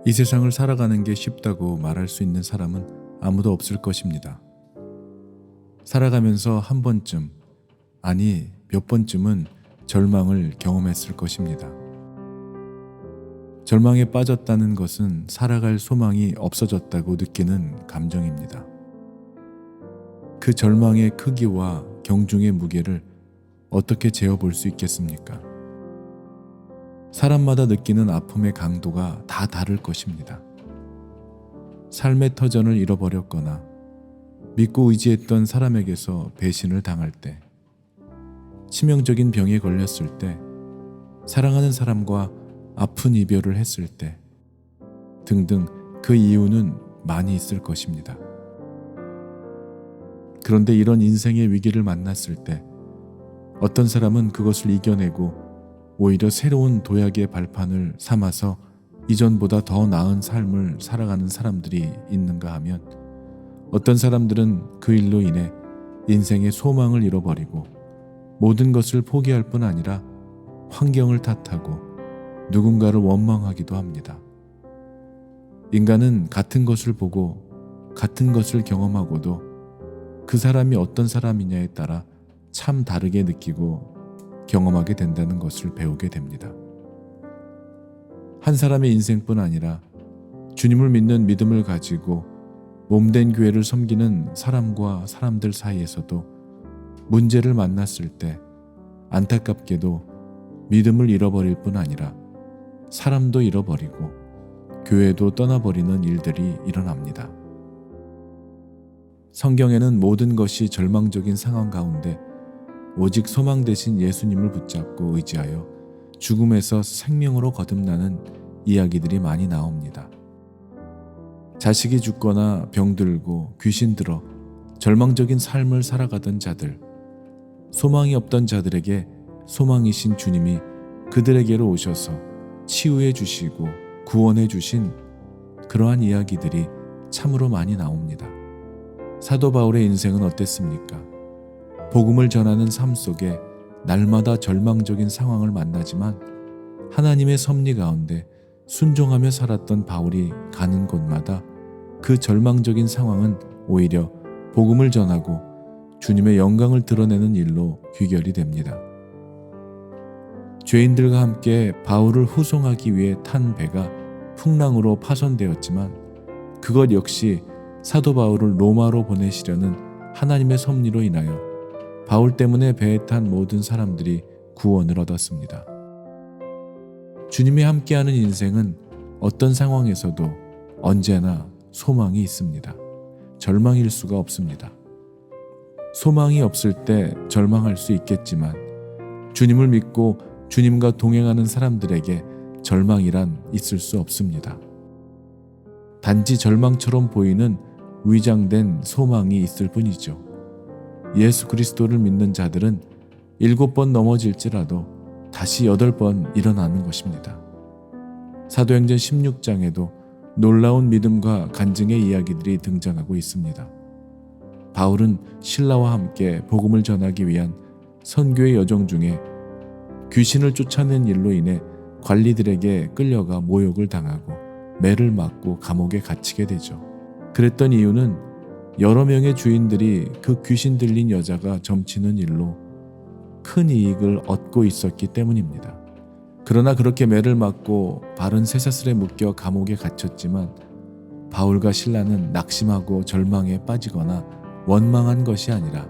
이 세상을 살아가는 게 쉽다고 말할 수 있는 사람은 아무도 없을 것입니다. 살아가면서 한 번쯤, 아니 몇 번쯤은 절망을 경험했을 것입니다. 절망에 빠졌다는 것은 살아갈 소망이 없어졌다고 느끼는 감정입니다. 그 절망의 크기와 경중의 무게를 어떻게 재어볼 수 있겠습니까? 사람마다 느끼는 아픔의 강도가 다 다를 것입니다. 삶의 터전을 잃어버렸거나 믿고 의지했던 사람에게서 배신을 당할 때, 치명적인 병에 걸렸을 때, 사랑하는 사람과 아픈 이별을 했을 때 등등 그 이유는 많이 있을 것입니다. 그런데 이런 인생의 위기를 만났을 때 어떤 사람은 그것을 이겨내고 오히려 새로운 도약의 발판을 삼아서 이전보다 더 나은 삶을 살아가는 사람들이 있는가 하면, 어떤 사람들은 그 일로 인해 인생의 소망을 잃어버리고 모든 것을 포기할 뿐 아니라 환경을 탓하고 누군가를 원망하기도 합니다. 인간은 같은 것을 보고 같은 것을 경험하고도 그 사람이 어떤 사람이냐에 따라 참 다르게 느끼고 경험하게 된다는 것을 배우게 됩니다. 한 사람의 인생뿐 아니라 주님을 믿는 믿음을 가지고 몸된 교회를 섬기는 사람과 사람들 사이에서도 문제를 만났을 때 안타깝게도 믿음을 잃어버릴 뿐 아니라 사람도 잃어버리고 교회도 떠나버리는 일들이 일어납니다. 성경에는 모든 것이 절망적인 상황 가운데 오직 소망 되신 예수님을 붙잡고 의지하여 죽음에서 생명으로 거듭나는 이야기들이 많이 나옵니다. 자식이 죽거나 병들고 귀신 들어 절망적인 삶을 살아가던 자들, 소망이 없던 자들에게 소망이신 주님이 그들에게로 오셔서 치유해 주시고 구원해 주신 그러한 이야기들이 참으로 많이 나옵니다. 사도 바울의 인생은 어땠습니까? 복음을 전하는 삶 속에 날마다 절망적인 상황을 만나지만 하나님의 섭리 가운데 순종하며 살았던 바울이 가는 곳마다 그 절망적인 상황은 오히려 복음을 전하고 주님의 영광을 드러내는 일로 귀결이 됩니다. 죄인들과 함께 바울을 후송하기 위해 탄 배가 풍랑으로 파손되었지만 그것 역시 사도 바울을 로마로 보내시려는 하나님의 섭리로 인하여 바울 때문에 배에 탄 모든 사람들이 구원을 얻었습니다. 주님이 함께하는 인생은 어떤 상황에서도 언제나 소망이 있습니다. 절망일 수가 없습니다. 소망이 없을 때 절망할 수 있겠지만 주님을 믿고 주님과 동행하는 사람들에게 절망이란 있을 수 없습니다. 단지 절망처럼 보이는 위장된 소망이 있을 뿐이죠. 예수 그리스도를 믿는 자들은 7번 넘어질지라도 다시 8번 일어나는 것입니다. 사도행전 16장에도 놀라운 믿음과 간증의 이야기들이 등장하고 있습니다. 바울은 신라와 함께 복음을 전하기 위한 선교의 여정 중에 귀신을 쫓아낸 일로 인해 관리들에게 끌려가 모욕을 당하고 매를 맞고 감옥에 갇히게 되죠. 그랬던 이유는 여러 명의 주인들이 그 귀신 들린 여자가 점치는 일로 큰 이익을 얻고 있었기 때문입니다. 그러나 그렇게 매를 맞고 바른 쇠사슬에 묶여 감옥에 갇혔지만 바울과 실라는 낙심하고 절망에 빠지거나 원망한 것이 아니라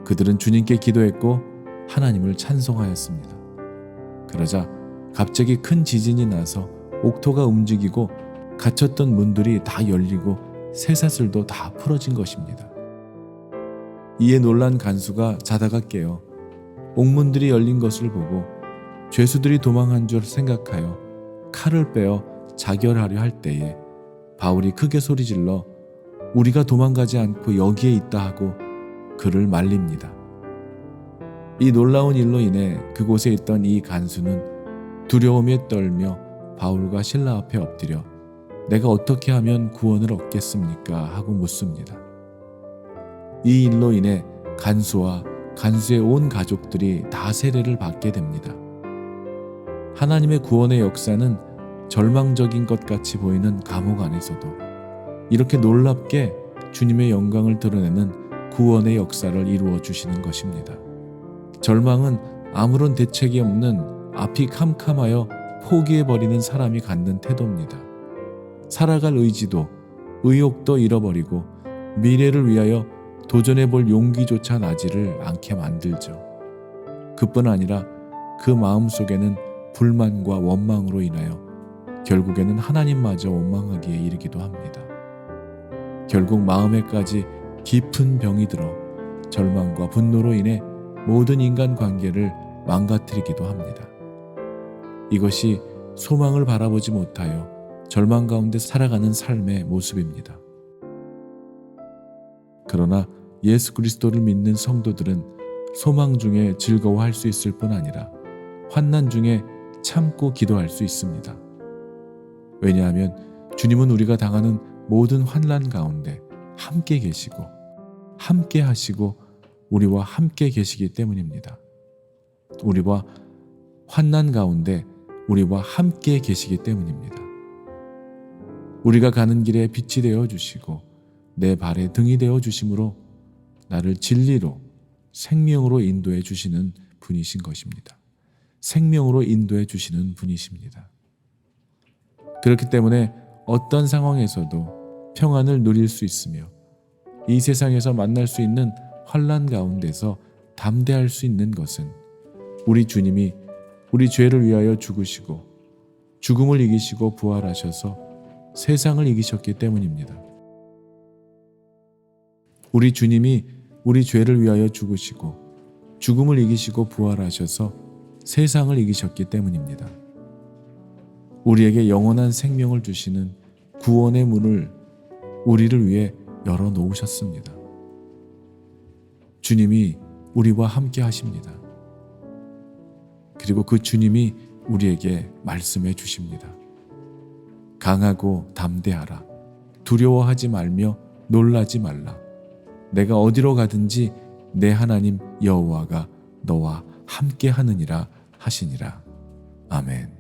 그들은 주님께 기도했고 하나님을 찬송하였습니다. 그러자 갑자기 큰 지진이 나서 옥토가 움직이고 갇혔던 문들이 다 열리고 쇠사슬도 다 풀어진 것입니다. 이에 놀란 간수가 자다가 깨어 옥문들이 열린 것을 보고 죄수들이 도망한 줄 생각하여 칼을 빼어 자결하려 할 때에 바울이 크게 소리질러 우리가 도망가지 않고 여기에 있다 하고 그를 말립니다. 이 놀라운 일로 인해 그곳에 있던 이 간수는 두려움에 떨며 바울과 신라 앞에 엎드려 내가 어떻게 하면 구원을 얻겠습니까? 하고 묻습니다. 이 일로 인해 간수와 간수의 온 가족들이 다 세례를 받게 됩니다. 하나님의 구원의 역사는 절망적인 것 같이 보이는 감옥 안에서도 이렇게 놀랍게 주님의 영광을 드러내는 구원의 역사를 이루어 주시는 것입니다. 절망은 아무런 대책이 없는 앞이 캄캄하여 포기해버리는 사람이 갖는 태도입니다. 살아갈 의지도 의욕도 잃어버리고 미래를 위하여 도전해볼 용기조차 나지를 않게 만들죠. 그뿐 아니라 그 마음속에는 불만과 원망으로 인하여 결국에는 하나님마저 원망하기에 이르기도 합니다. 결국 마음에까지 깊은 병이 들어 절망과 분노로 인해 모든 인간관계를 망가뜨리기도 합니다. 이것이 소망을 바라보지 못하여 절망 가운데 살아가는 삶의 모습입니다. 그러나 예수 그리스도를 믿는 성도들은 소망 중에 즐거워할 수 있을 뿐 아니라 환난 중에 참고 기도할 수 있습니다. 왜냐하면 주님은 우리가 당하는 모든 환난 가운데 함께 계시고 함께 하시고 우리와 함께 계시기 때문입니다. 우리와 환난 가운데 우리와 함께 계시기 때문입니다. 우리가 가는 길에 빛이 되어 주시고 내 발에 등이 되어 주심으로 나를 진리로 생명으로 인도해 주시는 분이신 것입니다. 생명으로 인도해 주시는 분이십니다. 그렇기 때문에 어떤 상황에서도 평안을 누릴 수 있으며 이 세상에서 만날 수 있는 환난 가운데서 담대할 수 있는 것은 우리 주님이 우리 죄를 위하여 죽으시고 죽음을 이기시고 부활하셔서 세상을 이기셨기 때문입니다. 우리 주님이 우리 죄를 위하여 죽으시고 죽음을 이기시고 부활하셔서 세상을 이기셨기 때문입니다. 우리에게 영원한 생명을 주시는 구원의 문을 우리를 위해 열어놓으셨습니다. 주님이 우리와 함께 하십니다. 그리고 그 주님이 우리에게 말씀해 주십니다. 강하고 담대하라. 두려워하지 말며 놀라지 말라. 내가 어디로 가든지 내 하나님 여호와가 너와 함께 하느니라 하시니라. 아멘.